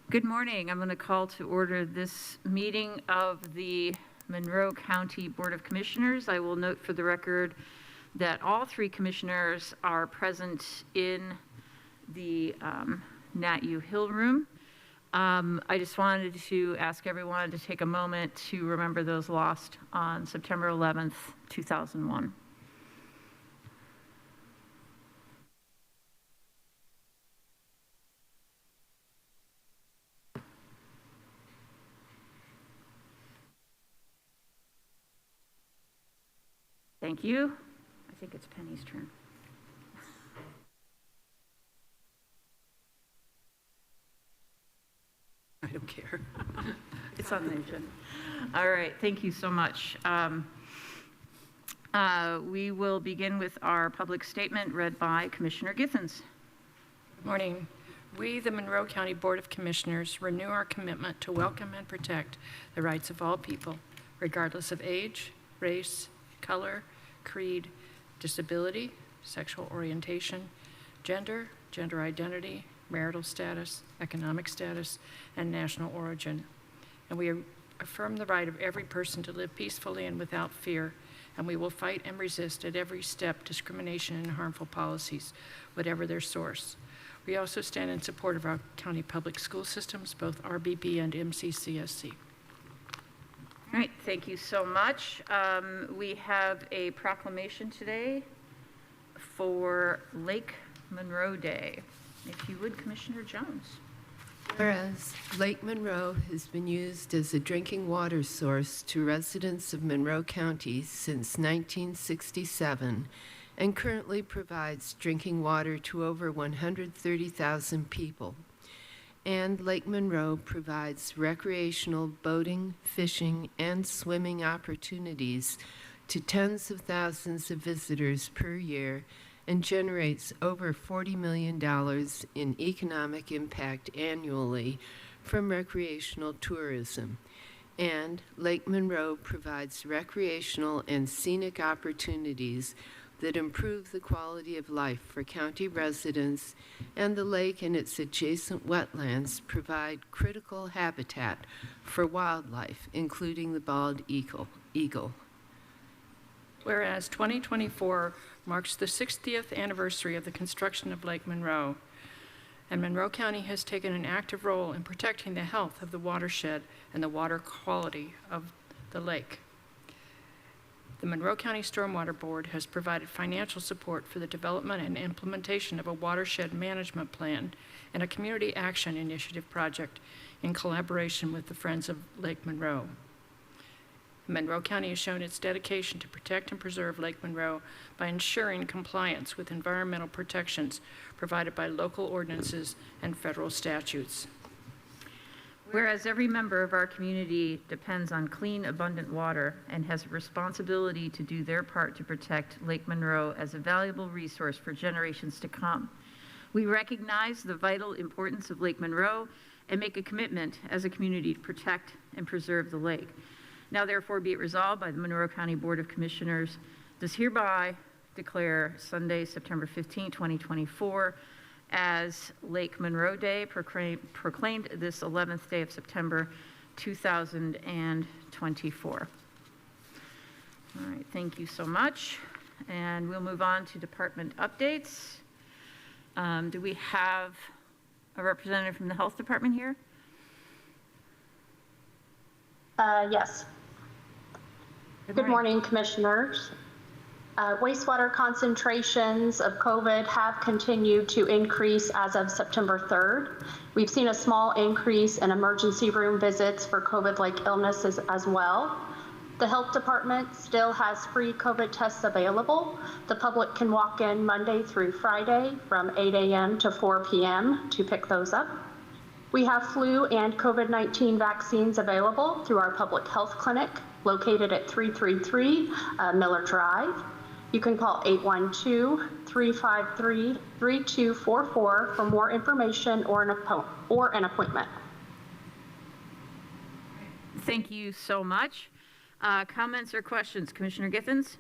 Good morning. I'm going to call to order this meeting of the Monroe County Board of Commissioners. I will note for the record that all three commissioners are present in the Nat U Hill room. I just wanted to ask everyone to take a moment to remember those lost on September 11th, 2001. Thank you. I think it's Penny's turn. I don't care. It's on the agenda. All right, thank you so much. We will begin with our public statement read by Commissioner Githens. Good morning. We, the Monroe County Board of Commissioners, renew our commitment to welcome and protect the rights of all people, regardless of age, race, color, creed, disability, sexual orientation, gender, gender identity, marital status, economic status, and national origin. And we affirm the right of every person to live peacefully and without fear, and we will fight and resist at every step discrimination and harmful policies, whatever their source. We also stand in support of our county public school systems, both RBB and MCCSC. All right, thank you so much. We have a proclamation today for Lake Monroe Day. If you would, Commissioner Jones. Whereas Lake Monroe has been used as a drinking water source to residents of Monroe County since 1967 and currently provides drinking water to over 130,000 people. And Lake Monroe provides recreational boating, fishing, and swimming opportunities to tens of thousands of visitors per year and generates over $40 million in economic impact annually from recreational tourism. And Lake Monroe provides recreational and scenic opportunities that improve the quality of life for county residents, and the lake and its adjacent wetlands provide critical habitat for wildlife, including the bald eagle. Whereas 2024 marks the 60th anniversary of the construction of Lake Monroe, and Monroe County has taken an active role in protecting the health of the watershed and the water quality of the lake. The Monroe County Stormwater Board has provided financial support for the development and implementation of a watershed management plan and a community action initiative project in collaboration with the Friends of Lake Monroe. Monroe County has shown its dedication to protect and preserve Lake Monroe by ensuring compliance with environmental protections provided by local ordinances and federal statutes. Whereas every member of our community depends on clean, abundant water and has a responsibility to do their part to protect Lake Monroe as a valuable resource for generations to come. We recognize the vital importance of Lake Monroe and make a commitment as a community to protect and preserve the lake. Now therefore be it resolved by the Monroe County Board of Commissioners does hereby declare Sunday, September 15, 2024 as Lake Monroe Day, proclaimed this 11th day of September 2024. All right, thank you so much. And we'll move on to department updates. Do we have a representative from the Health Department here? Yes. Good morning, Commissioners. Wastewater concentrations of COVID have continued to increase as of September 3rd. We've seen a small increase in emergency room visits for COVID-like illnesses as well. The Health Department still has free COVID tests available. The public can walk in Monday through Friday from 8 a.m. to 4 p.m. to pick those up. We have flu and COVID-19 vaccines available through our public health clinic located at 333 Miller Drive. You can call 812-353-3244 for more information or an appointment. Thank you so much. Comments or questions? Commissioner Githens?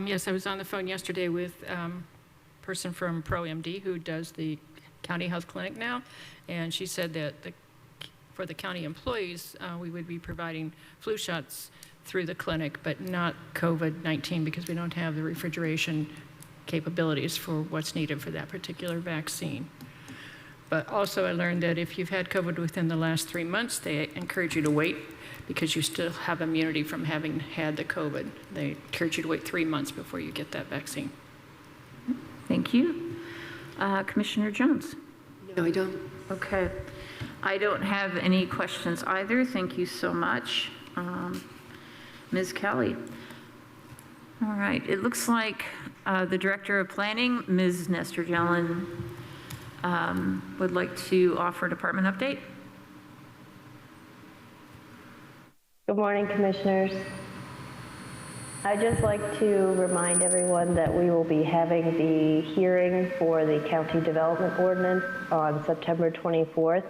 Yes, I was on the phone yesterday with a person from ProMD who does the county health clinic now, and she said that the for the county employees, we would be providing flu shots through the clinic, but not COVID-19 because we don't have the refrigeration capabilities for what's needed for that particular vaccine. But also I learned that if you've had COVID within the last 3 months, they encourage you to wait because you still have immunity from having had the COVID. They encourage you to wait 3 months before you get that vaccine. Thank you. Commissioner Jones? No, I don't. Okay. I don't have any questions either. Thank you so much. Ms. Kelly? All right. It looks like the Director of Planning, Ms. Nestor Jelen, would like to offer a department update. Good morning, Commissioners. I'd just like to remind everyone that we will be having the hearing for the County Development Ordinance on September 24th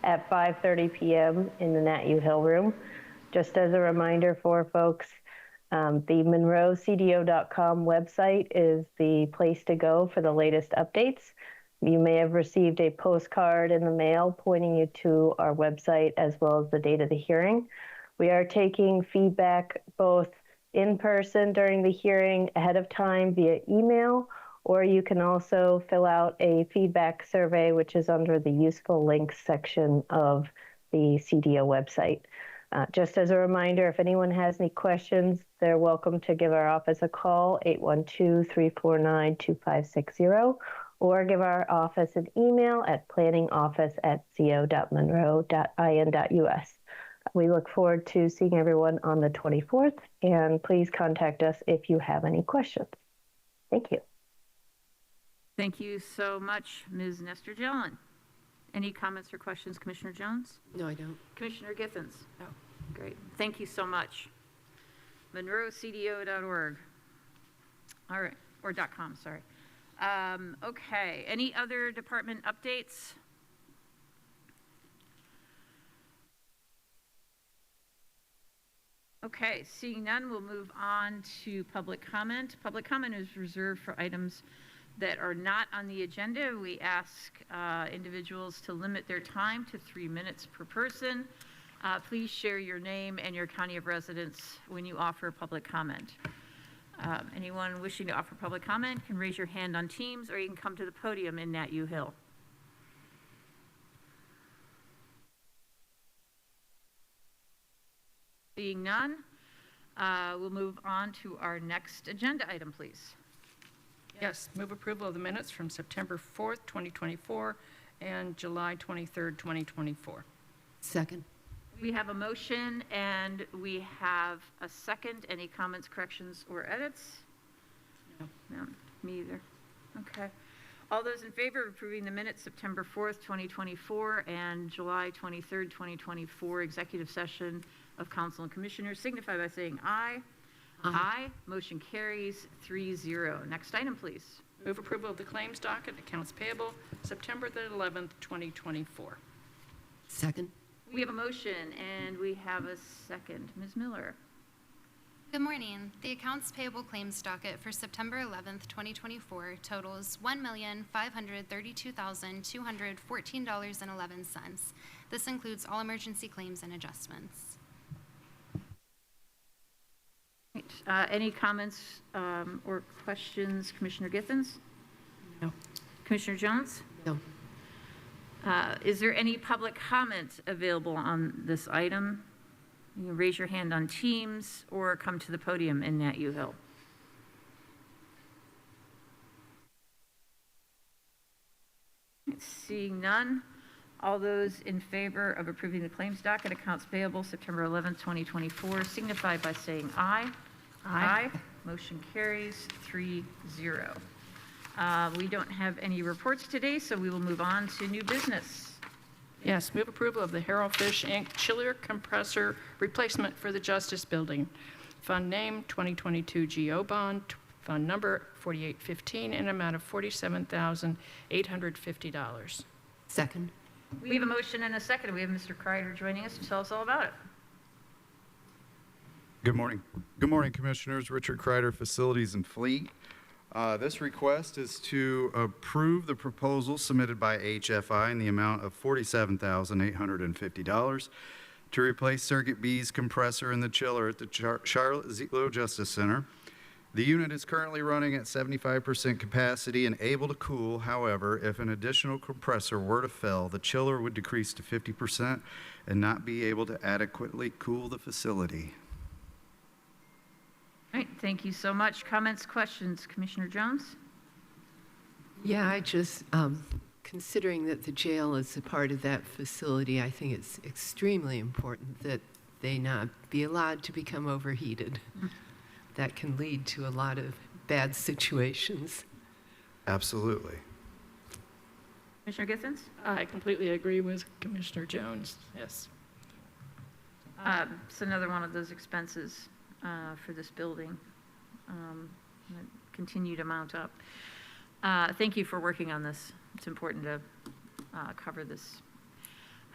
at 5:30 p.m. in the Nat U Hill Room. Just as a reminder for folks, the MonroeCDO.com website is the place to go for the latest updates. You may have received a postcard in the mail pointing you to our website as well as the date of the hearing. We are taking feedback both in person during the hearing ahead of time via email, or you can also fill out a feedback survey, which is under the useful links section of the CDO website. Just as a reminder, if anyone has any questions, they're welcome to give our office a call, 812-349-2560, or give our office an email at planningoffice@co.monroe.in.us. We look forward to seeing everyone on the 24th, and please contact us if you have any questions. Thank you. Thank you so much, Ms. Nestor Jelen. Any comments or questions, Commissioner Jones? No, I don't. Commissioner Githens? No. Great. Thank you so much. MonroeCDO.org. All right, or .com, sorry. Okay, any other department updates? Okay, seeing none, we'll move on to public comment. Public comment is reserved for items that are not on the agenda. We ask individuals to limit their time to 3 minutes per person. Please share your name and your county of residence when you offer public comment. Anyone wishing to offer public comment can raise your hand on Teams, or you can come to the podium in Nat U Hill. Seeing none, we'll move on to our next agenda item, please. Yes, move approval of the minutes from September 4th, 2024 and July 23rd, 2024. Second. We have a motion and we have a second. Any comments, corrections, or edits? No. No, me either. Okay. All those in favor of approving the minutes September 4th, 2024 and July 23rd, 2024 executive session of council and commissioners signify by saying aye. Aye. Motion carries 3-0. Next item, please. Move approval of the claims docket, accounts payable, September the 11th, 2024. Second. We have a motion and we have a second. Ms. Miller. Good morning. The accounts payable claims docket for September 11th, 2024 totals $1,532,214.11. This includes all emergency claims and adjustments. Right. Any comments or questions, Commissioner Githens? No. Commissioner Jones? No. Is there any public comment available on this item? You can raise your hand on Teams or come to the podium in Nat U Hill. Seeing none, all those in favor of approving the claims docket, accounts payable, September 11th, 2024, signify by saying aye. Aye. Motion carries 3-0. We don't have any reports today, so we will move on to new business. Yes, move approval of the Harrell Fish Inc. chiller compressor replacement for the Justice Building. Fund name 2022 GO bond, fund number 4815, and amount of $47,850. Second. We have a motion and a second. We have Mr. Kreider joining us to tell us all about it. Good morning. Good morning, Commissioners. Richard Kreider, Facilities and Fleet. This request is to approve the proposal submitted by HFI in the amount of $47,850 to replace Circuit B's compressor in the chiller at the Charlotte Zietlow Justice Center. The unit is currently running at 75% capacity and able to cool. However, if an additional compressor were to fail, the chiller would decrease to 50% and not be able to adequately cool the facility. All right, thank you so much. Comments, questions? Commissioner Jones? Yeah, I just, considering that the jail is a part of that facility, I think it's extremely important that they not be allowed to become overheated. That can lead to a lot of bad situations. Absolutely. Commissioner Githens? I completely agree with Commissioner Jones, yes. It's another one of those expenses for this building that continue to mount up. Thank you for working on this. It's important to cover this.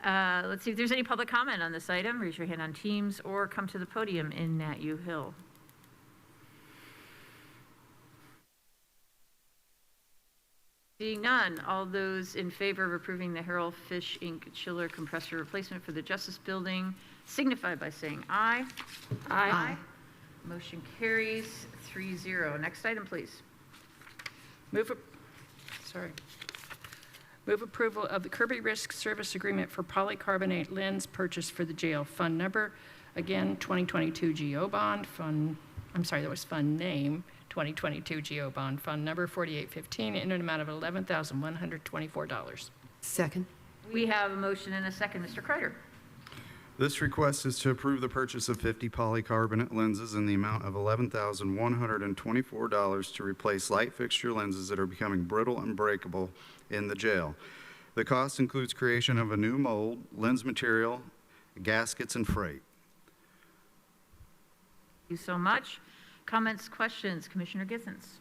Let's see if there's any public comment on this item. Raise your hand on Teams or come to the podium in Nat U Hill. Seeing none, all those in favor of approving the Harold Fish Inc. chiller compressor replacement for the Justice Building signify by saying aye. Aye. Motion carries 3-0. Next item, please. Move approval of the Kirby Risk Service Agreement for polycarbonate lens purchase for the jail. Fund number, again, 2022 GO bond. Fund name, 2022 GO bond. Fund number 4815 in an amount of $11,124. Second. We have a motion and a second. Mr. Kreider. This request is to approve the purchase of 50 polycarbonate lenses in the amount of $11,124 to replace light fixture lenses that are becoming brittle and breakable in the jail. The cost includes creation of a new mold, lens material, gaskets, and freight. Thank you so much. Comments, questions? Commissioner Githens.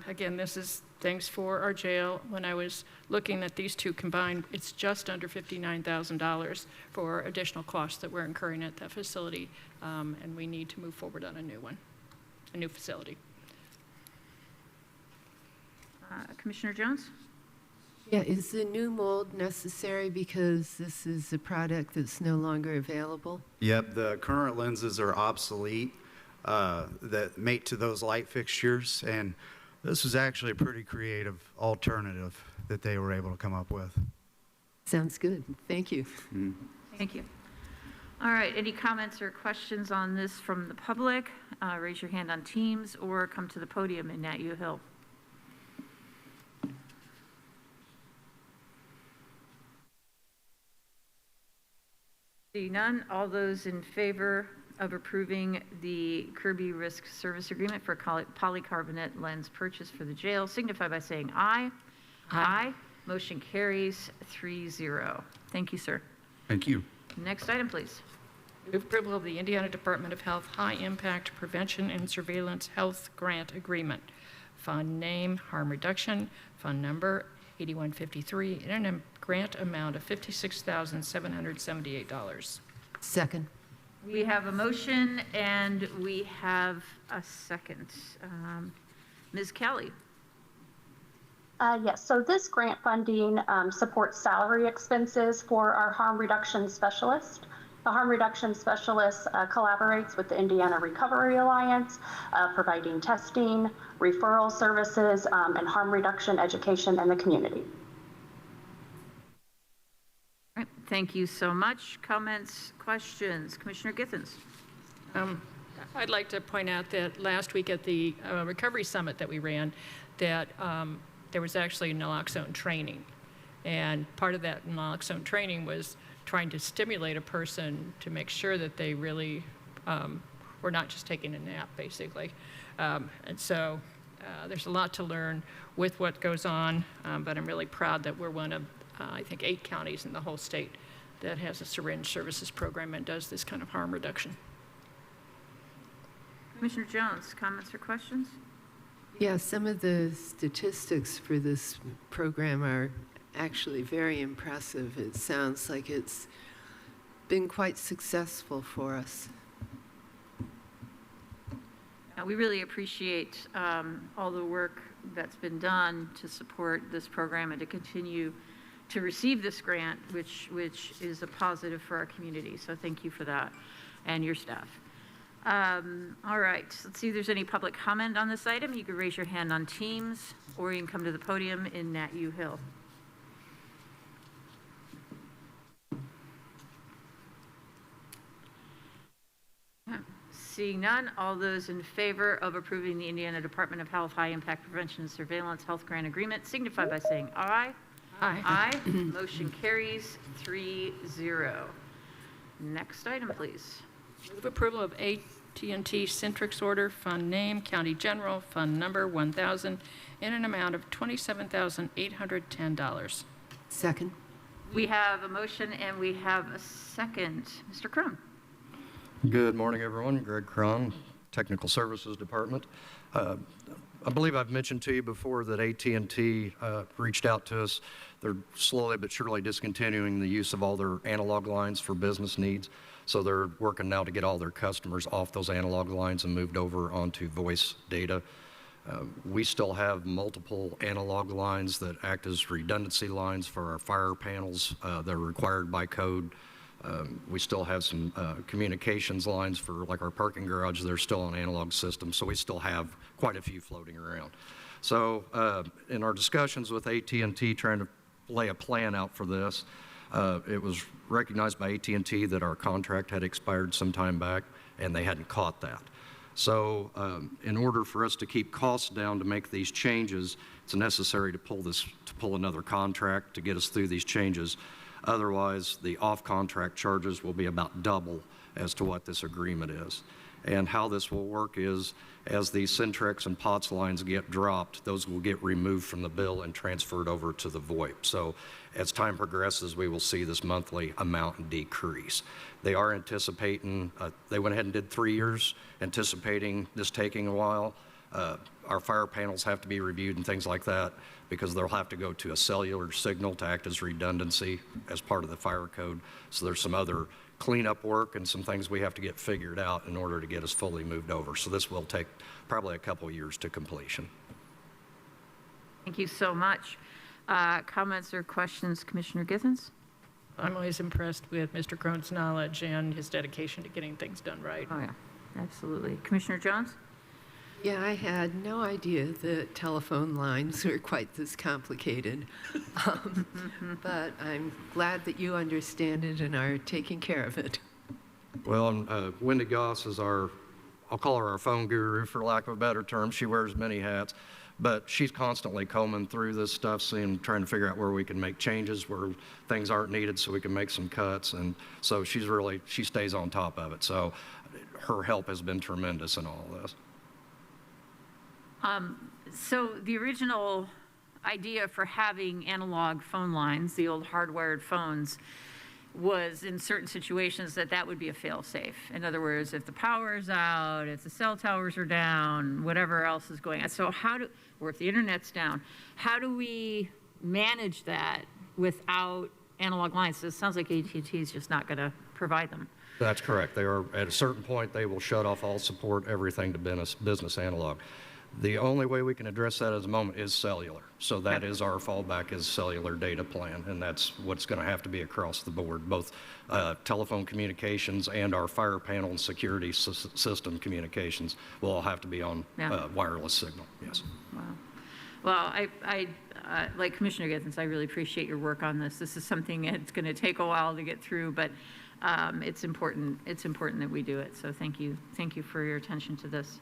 Again, this is thanks for our jail. When I was looking at these two combined, it's just under $59,000 for additional costs that we're incurring at that facility, and we need to move forward on a new one, a new facility. Commissioner Jones? Yeah, is the new mold necessary because this is a product that's no longer available? Yep, the current lenses are obsolete that mate to those light fixtures, and this was actually a pretty creative alternative that they were able to come up with. Sounds good. Thank you. Thank you. All right, any comments or questions on this from the public? Raise your hand on Teams or come to the podium in Nat U Hill. Seeing none, all those in favor of approving the Kirby Risk Service Agreement for polycarbonate lens purchase for the jail signify by saying aye. Aye. Motion carries 3-0. Thank you, sir. Thank you. Next item, please. Move approval of the Indiana Department of Health High Impact Prevention and Surveillance Health Grant Agreement. Fund name, harm reduction, fund number 8153, in a grant amount of $56,778. Second. We have a motion and we have a second. Ms. Kelly. Yes, so this grant funding supports salary expenses for our harm reduction specialist. The harm reduction specialist collaborates with the Indiana Recovery Alliance, providing testing, referral services, and harm reduction education in the community. All right, thank you so much. Comments, questions? Commissioner Githens. I'd like to point out that last week at the Recovery Summit that we ran, that there was actually naloxone training. And part of that naloxone training was trying to stimulate a person to make sure that they really were not just taking a nap, basically. And so there's a lot to learn with what goes on, but I'm really proud that we're one of, I think, 8 counties in the whole state that has a syringe services program and does this kind of harm reduction. Commissioner Jones, comments or questions? Yeah, some of the statistics for this program are actually very impressive. It sounds like it's been quite successful for us. We really appreciate all the work that's been done to support this program and to continue to receive this grant, which is a positive for our community. So thank you for that and your staff. All right, let's see if there's any public comment on this item. You can raise your hand on Teams, or you can come to the podium in Nat U Hill. Seeing none, all those in favor of approving the Indiana Department of Health High Impact Prevention and Surveillance Health Grant Agreement signify by saying aye. Aye. Aye. Motion carries 3-0. Next item, please. Move approval of AT&T Centrix order, fund name, County General, fund number 1,000, in an amount of $27,810. Second. We have a motion and we have a second. Mr. Crum. Good morning, everyone. Greg Cron, Technical Services Department. I believe I've mentioned to you before that AT&T reached out to us. They're slowly but surely discontinuing the use of all their analog lines for business needs. So they're working now to get all their customers off those analog lines and moved over onto voice data. We still have multiple analog lines that act as redundancy lines for our fire panels that are required by code. We still have some communications lines for like our parking garage. They're still on analog systems, so we still have quite a few floating around. So in our discussions with AT&T trying to lay a plan out for this, it was recognized by AT&T that our contract had expired some time back, and they hadn't caught that. So in order for us to keep costs down to make these changes, it's necessary to pull another contract to get us through these changes. Otherwise, the off-contract charges will be about double as to what this agreement is. And how this will work is, as the Centrex and POTS lines get dropped, those will get removed from the bill and transferred over to the VoIP. So as time progresses, we will see this monthly amount decrease. They are anticipating, they went ahead and did 3 years, anticipating this taking a while. Our fire panels have to be reviewed and things like that because they'll have to go to a cellular signal to act as redundancy as part of the fire code. So there's some other cleanup work and some things we have to get figured out in order to get us fully moved over. So this will take probably a couple years to completion. Thank you so much. Comments or questions, Commissioner Githens? I'm always impressed with Mr. Cron's knowledge and his dedication to getting things done right. Oh, yeah, absolutely. Commissioner Jones? Yeah, I had no idea that telephone lines were quite this complicated. But I'm glad that you understand it and are taking care of it. Well, Wendy Goss is I'll call her our phone guru for lack of a better term. She wears many hats, but she's constantly combing through this stuff, trying to figure out where we can make changes, where things aren't needed so we can make some cuts. And so she stays on top of it. So her help has been tremendous in all of this. So the original idea for having analog phone lines, the old hardwired phones, was in certain situations that would be a fail-safe. In other words, if the power is out, if the cell towers are down, whatever else is going on. So or if the internet's down, how do we manage that without analog lines? So it sounds like AT&T is just not going to provide them. That's correct. They are, at a certain point, they will shut off all support, everything to business analog. The only way we can address that at the moment is cellular. So that is our fallback, is cellular data plan, and that's what's going to have to be across the board. Both telephone communications and our fire panel and security system communications will all have to be on wireless signal. Yes. Wow. Well, I like Commissioner Githens, I really appreciate your work on this. This is something that's going to take a while to get through, but it's important. It's important that we do it. So thank you for your attention to this.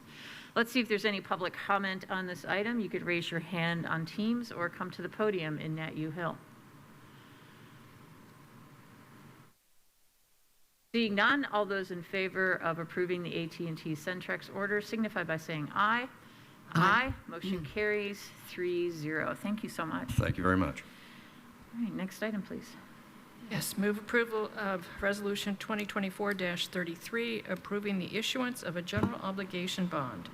Let's see if there's any public comment on this item. You could raise your hand on Teams or come to the podium in Nat U Hill. Seeing none, all those in favor of approving the AT&T Centrex order signify by saying aye. Aye. Motion carries 3-0. Thank you so much. Thank you very much. All right, next item, please. Yes, move approval of Resolution 2024-33, approving the issuance of a general obligation bond.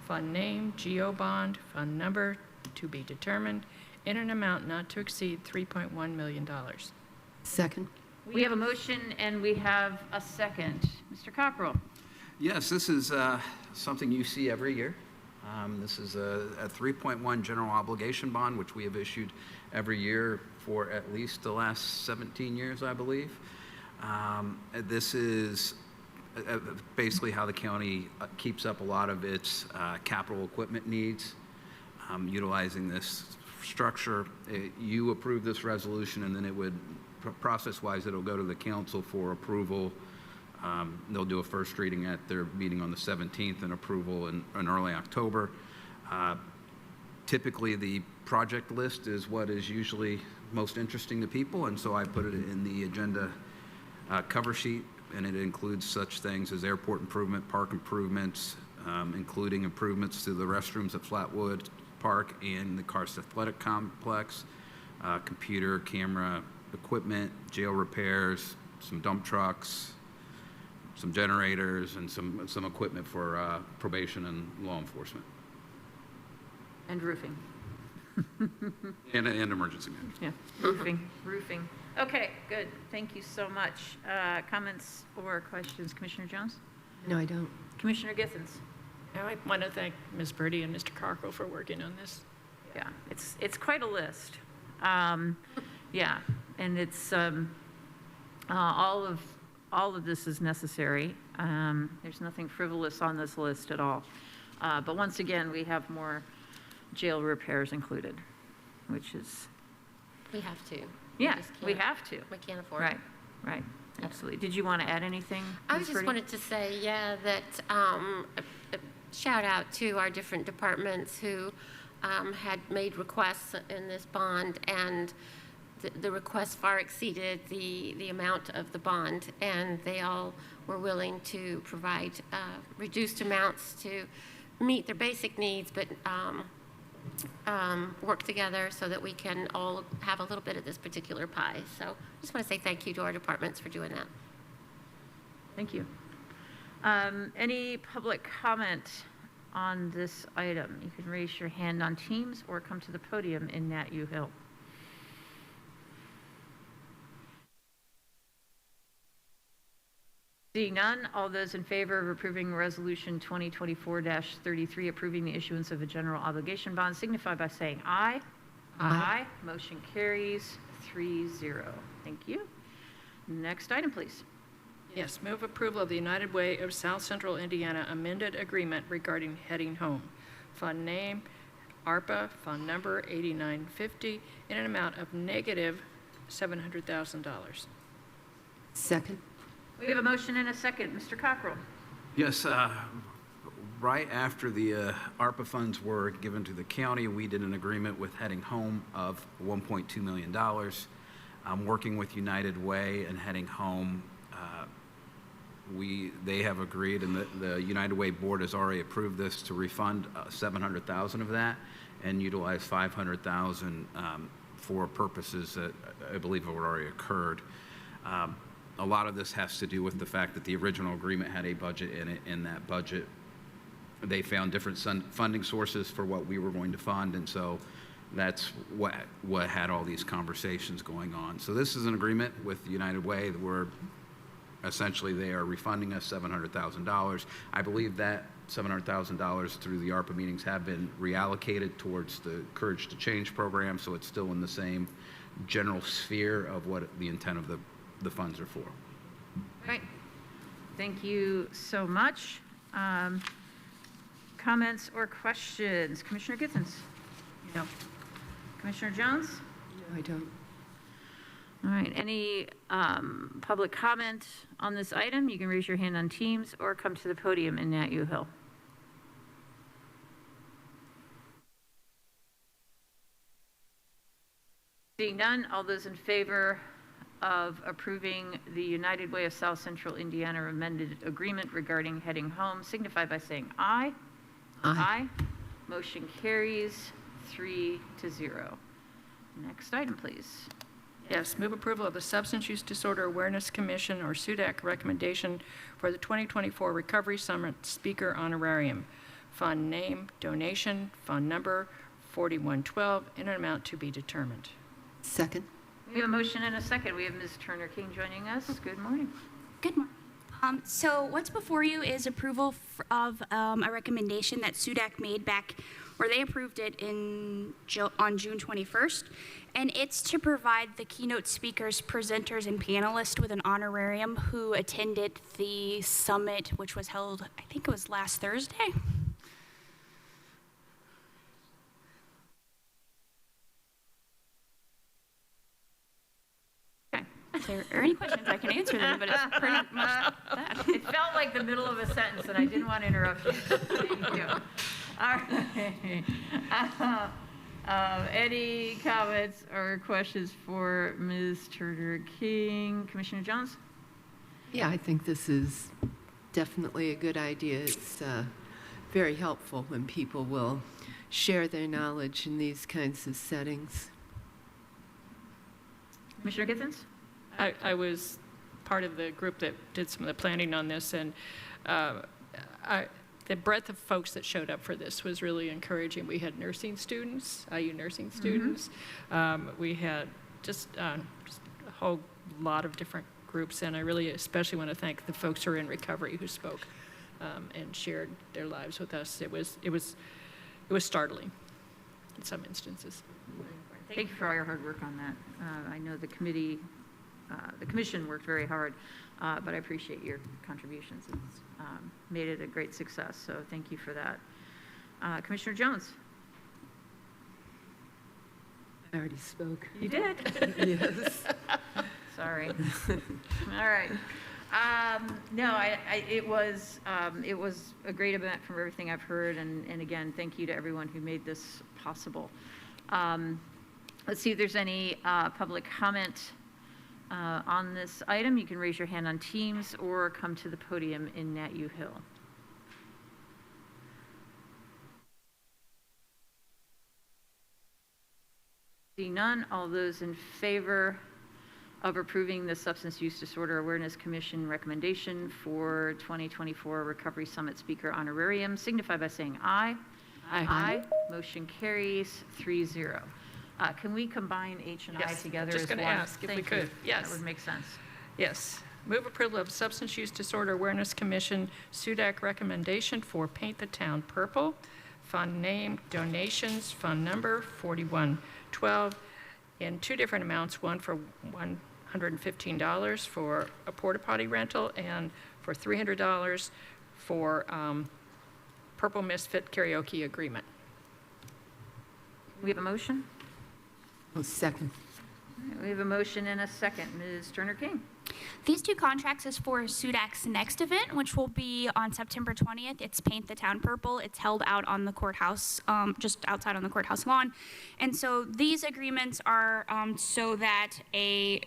Fund name, GO bond, fund number to be determined, in an amount not to exceed $3.1 million. Second. We have a motion and we have a second. Mr. Cockrell. Yes, this is something you see every year. This is a 3.1 general obligation bond, which we have issued every year for at least the last 17 years, I believe. This is basically how the county keeps up a lot of its capital equipment needs, utilizing this structure. You approve this resolution, and then it would, process-wise, it'll go to the council for approval. They'll do a first reading at their meeting on the 17th and approval in early October. Typically, the project list is what is usually most interesting to people, and so I put it in the agenda cover sheet, and it includes such things as airport improvement, park improvements, including improvements to the restrooms at Flatwood Park and the Karst Athletic Complex, computer, camera, equipment, jail repairs, some dump trucks, some generators, and some equipment for probation and law enforcement. And roofing. And emergency management. Yeah, roofing. Okay, good. Thank you so much. Comments or questions? Commissioner Jones? No, I don't. Commissioner Githens? I want to thank Ms. Birdie and Mr. Cockrell for working on this. Yeah, it's quite a list. Yeah, and it's all of this is necessary. There's nothing frivolous on this list at all. But once again, we have more jail repairs included, which is, We have to. yeah, just we can't- have to. We can't afford Right, it. right, absolutely. Did you want to add anything? I Ms. just Purdy? wanted to say, yeah, that a shout out to our different departments who had made requests in this bond, and the requests far exceeded the amount of the bond, and they all were willing to provide reduced amounts to meet their basic needs, but work together so that we can all have a little bit of this particular pie. So I just want to say thank you to our departments for doing that. Thank you. Any public comment on this item? You can raise your hand on Teams or come to the podium in Nat U Hill. Seeing none, all those in favor of approving Resolution 2024-33, approving the issuance of a general obligation bond, signify by saying aye. Aye. Motion carries 3-0. Thank you. Next item, please. Yes, move approval of the United Way of South Central Indiana amended agreement regarding heading home. Fund name, ARPA, fund number 8950, in an amount of negative $700,000. Second? We have a motion and a second. Mr. Cockrell. Yes, right after the ARPA funds were given to the county, we did an agreement with Heading Home of $1.2 million. I'm working with United Way and Heading Home. They have agreed, and the United Way board has already approved this, to refund $700,000 of that and utilize $500,000 for purposes that I believe have already occurred. A lot of this has to do with the fact that the original agreement had a budget in it. In that budget, they found different funding sources for what we were going to fund, and so that's what had all these conversations going on. So this is an agreement with United Way where essentially they are refunding us $700,000. I believe that $700,000 through the ARPA meetings have been reallocated towards the Courage to Change program, so it's still in the same general sphere of what the intent of the funds are for. Right. Thank you so much. Comments or questions? Commissioner Githens? No. Commissioner Jones? No, I don't. All right. Any public comment on this item? You can raise your hand on Teams or come to the podium in Nat U Hill. Seeing none, all those in favor of approving the United Way of South Central Indiana amended agreement regarding heading home signify by saying aye. Aye. Motion carries 3-0. Next item, please. Yes, move approval of the Substance Use Disorder Awareness Commission, or SUDAC, recommendation for the 2024 Recovery Summit Speaker Honorarium. Fund name, donation, fund number 4112, in an amount to be determined. Second? We have a motion and a second. We have Ms. Turner King joining us. Good morning. Good morning. So what's before you is approval of a recommendation that SUDAC made back, where they approved it on June 21st, and it's to provide the keynote speakers, presenters, and panelists with an honorarium who attended the summit, which was held, I think it was last Thursday. If there are any questions, I can answer them, but it's pretty much that. It felt like the middle of a sentence, and I didn't want to interrupt you. Thank you. All right. Any comments or questions for Ms. Turner-King? Commissioner Jones? Yeah, I think this is definitely a good idea. It's very helpful when people will share their knowledge in these kinds of settings. Commissioner Githens? I was part of the group that did some of the planning on this, and the breadth of folks that showed up for this was really encouraging. We had nursing students, IU nursing students. We had just a whole lot of different groups, and I really especially want to thank the folks who are in recovery who spoke and shared their lives with us. It was startling in some instances. Thank you for all your hard work on that. I know the commission worked very hard, but I appreciate your contributions. It's made it a great success, so thank you for that. Commissioner Jones? I already spoke. You did? Yes. Sorry. All right. No, it was a great event from everything I've heard, and again, thank you to everyone who made this possible. Let's see if there's any public comment on this item. You can raise your hand on Teams or come to the podium in Nat U Hill. Seeing none, all those in favor of approving the Substance Use Disorder Awareness Commission recommendation for 2024 Recovery Summit Speaker Honorarium signify by saying aye. Aye. Aye. Motion carries 3-0. Can we combine H and I together Just as going to one? ask if we Thank could. you. Yes. That would make sense. Yes. Move approval of Substance Use Disorder Awareness Commission SUDAC recommendation for Paint the Town Purple. Fund name, donations, fund number 4112 in two different amounts, one for $115 for a porta potty rental and for $300 for Purple Misfit karaoke agreement. We have a motion? Oh, second. We have a motion and a second. Ms. Turner-King? These two contracts is for SUDAC's next event, which will be on September 20th. It's Paint the Town Purple. It's held out on the courthouse, just outside on the courthouse lawn. And so these agreements are so that a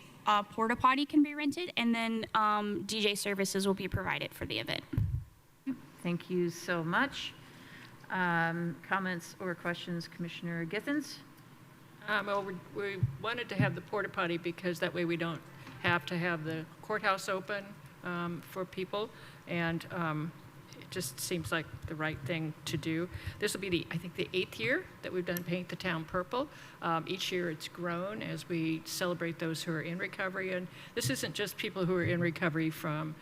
porta potty can be rented, and then DJ services will be provided for the event. Thank you so much. Comments or questions, Commissioner Githens? Well, we wanted to have the porta potty because that way we don't have to have the courthouse open for people, and it just seems like the right thing to do. This will be I think the 8th year that we've done Paint the Town Purple. Each year it's grown as we celebrate those who are in recovery, and this isn't just people who are in recovery from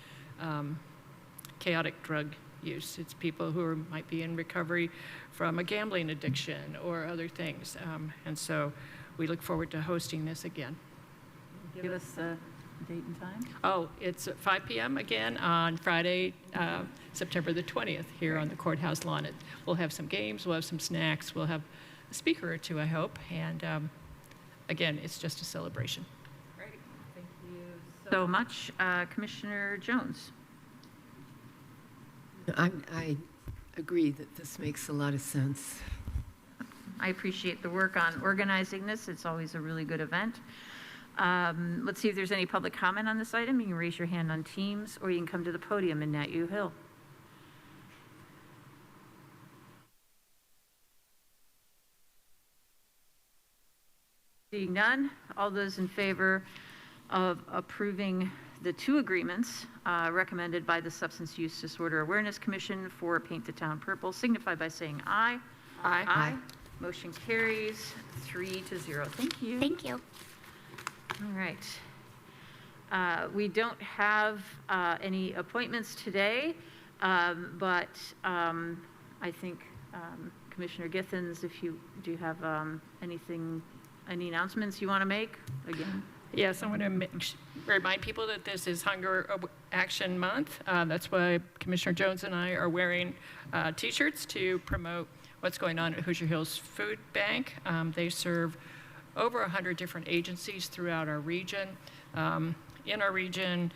chaotic drug use. It's people who might be in recovery from a gambling addiction or other things. And so we look forward to hosting this again. Give us the date and time. Oh, it's at 5 p.m. again on Friday, September the 20th here on the courthouse lawn. We'll have some games, we'll have some snacks, we'll have a speaker or two, I hope. And again, it's just a celebration. Great. Thank you so much. Commissioner Jones? I agree that this makes a lot of sense. I appreciate the work on organizing this. It's always a really good event. Let's see if there's any public comment on this item. You can raise your hand on Teams, or you can come to the podium in Nat U Hill. Seeing none, all those in favor of approving the two agreements recommended by the Substance Use Disorder Awareness Commission for Paint the Town Purple signify by saying aye. Aye. Aye. Motion carries 3-0. Thank you. Thank you. All right. We don't have any appointments today, but I think Commissioner Githens, if you do have any announcements you want to make, again. Yes, I want to remind people that this is Hunger Action Month. That's why Commissioner Jones and I are wearing T-shirts to promote what's going on at Hoosier Hills Food Bank. They serve over 100 different agencies throughout our region. In our region,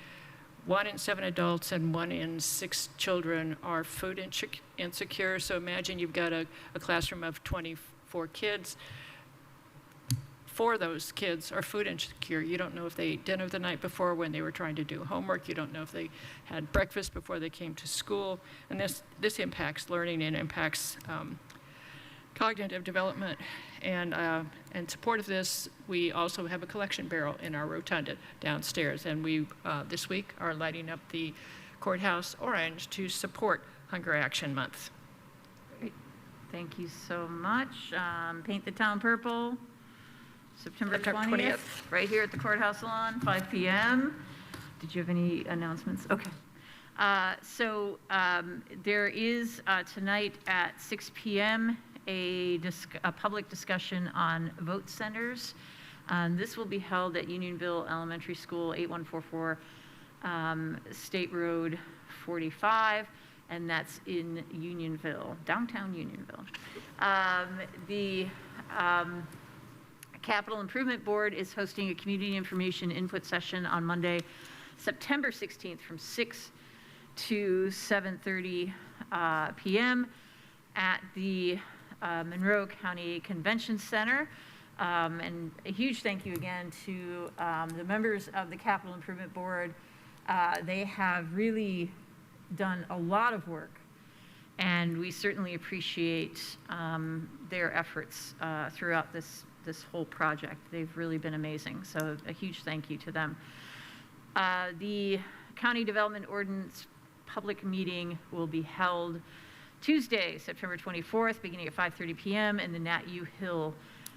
1 in 7 adults and 1 in 6 children are food insecure. So imagine you've got a classroom of 24 kids. 4 of those kids are food insecure. You don't know if they ate dinner the night before when they were trying to do homework. You don't know if they had breakfast before they came to school. And this impacts learning and impacts cognitive development. And in support of this, we also have a collection barrel in our rotunda downstairs. And we, this week, are lighting up the courthouse orange to support Hunger Action Month. Great. Thank you so much. Paint the town purple. September 20th, right here at the courthouse lawn, 5 p.m. Did you have any announcements? Okay. So there is tonight at 6 p.m. a public discussion on vote centers. This will be held at Unionville Elementary School, 8144 State Road 45, and that's in Unionville, downtown Unionville. The Capital Improvement Board is hosting a community information input session on Monday, September 16th from 6 to 7:30 p.m. at the Monroe County Convention Center. And a huge thank you again to the members of the Capital Improvement Board. They have really done a lot of work, and we certainly appreciate their efforts throughout this whole project. They've really been amazing, so a huge thank you to them. The County Development Ordinance public meeting will be held Tuesday, September 24th, beginning at 5:30 p.m. in the Nat U. Hill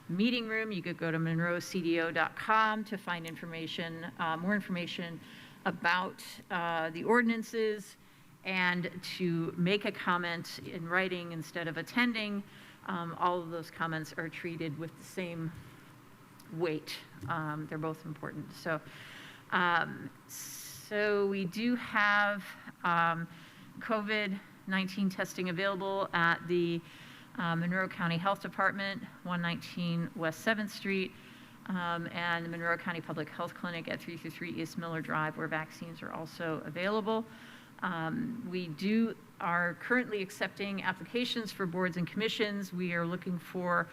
meeting room. You could go to monroecdo.com to find information, more information about the ordinances, and to make a comment in writing instead of attending. All of those comments are treated with the same weight. They're both important. So we do have COVID-19 testing available at the Monroe County Health Department, 119 West 7th Street, and the Monroe County Public Health Clinic at 333 East Miller Drive, where vaccines are also available. We are currently accepting applications for boards and commissions. We are looking for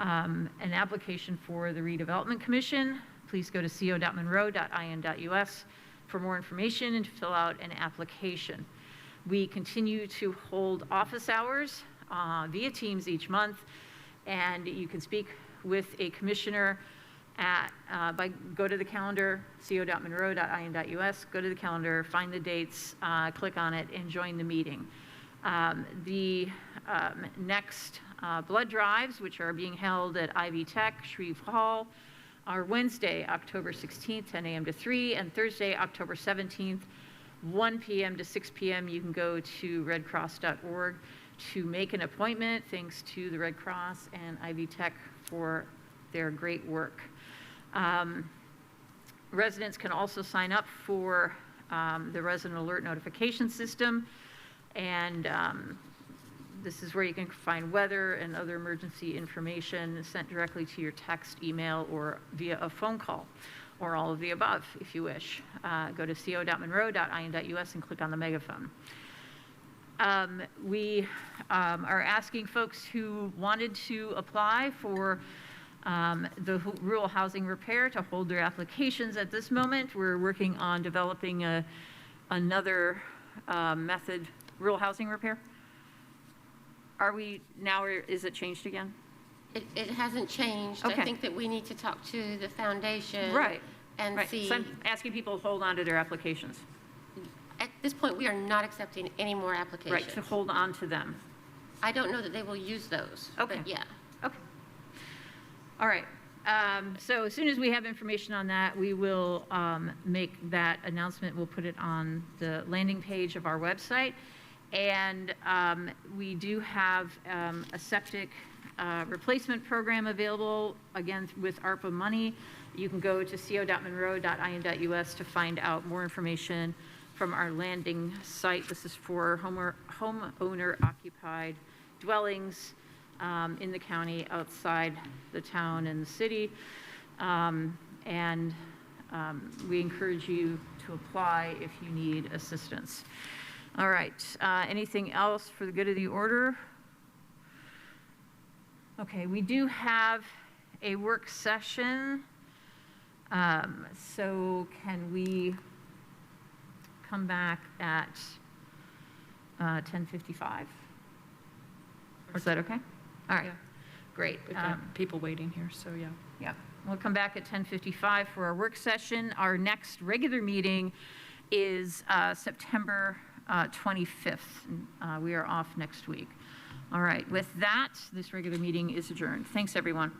an application for the Redevelopment Commission. Please go to co.monroe.in.us for more information and to fill out an application. We continue to hold office hours via Teams each month, and you can speak with a commissioner go to the calendar, co.monroe.in.us, go to the calendar, find the dates, click on it, and join the meeting. The next blood drives, which are being held at Ivy Tech, Shreve Hall, are Wednesday, October 16th, 10 a.m. to 3, and Thursday, October 17th, 1 p.m. to 6 p.m. You can go to redcross.org to make an appointment. Thanks to the Red Cross and Ivy Tech for their great work. Residents can also sign up for the resident alert notification system, and this is where you can find weather and other emergency information sent directly to your text, email, or via a phone call, or all of the above if you wish. Go to co.monroe.in.us and click on the megaphone. We are asking folks who wanted to apply for the rural housing repair to hold their applications at this moment. We're working on developing another method, rural housing repair. Are we now, or is it changed again? It hasn't changed. Okay. I think that we need to talk to the foundation. Right. And Right. see. So I'm asking people to hold on to their applications. At this point, we are not accepting any more applications. Right, to hold on to them. I don't know that they will use those. Okay. But yeah. Okay. All right. So as soon as we have information on that, we will make that announcement. We'll put it on the landing page of our website. And we do have a septic replacement program available, again, with ARPA money. You can go to co.monroe.in.us to find out more information from our landing site. This is for homeowner-occupied dwellings in the county, outside the town and the city. We encourage you to apply if you need assistance. All right, anything else for the good of the order? Okay, we do have a work session. So can we come back at 10:55? Is that okay? All right, Yeah. great. We've got people waiting here, so yeah. Yeah, we'll come back at 10:55 for our work session. Our next regular meeting is September 25th. We are off next week. All right, with that, this regular meeting is adjourned. Thanks, everyone.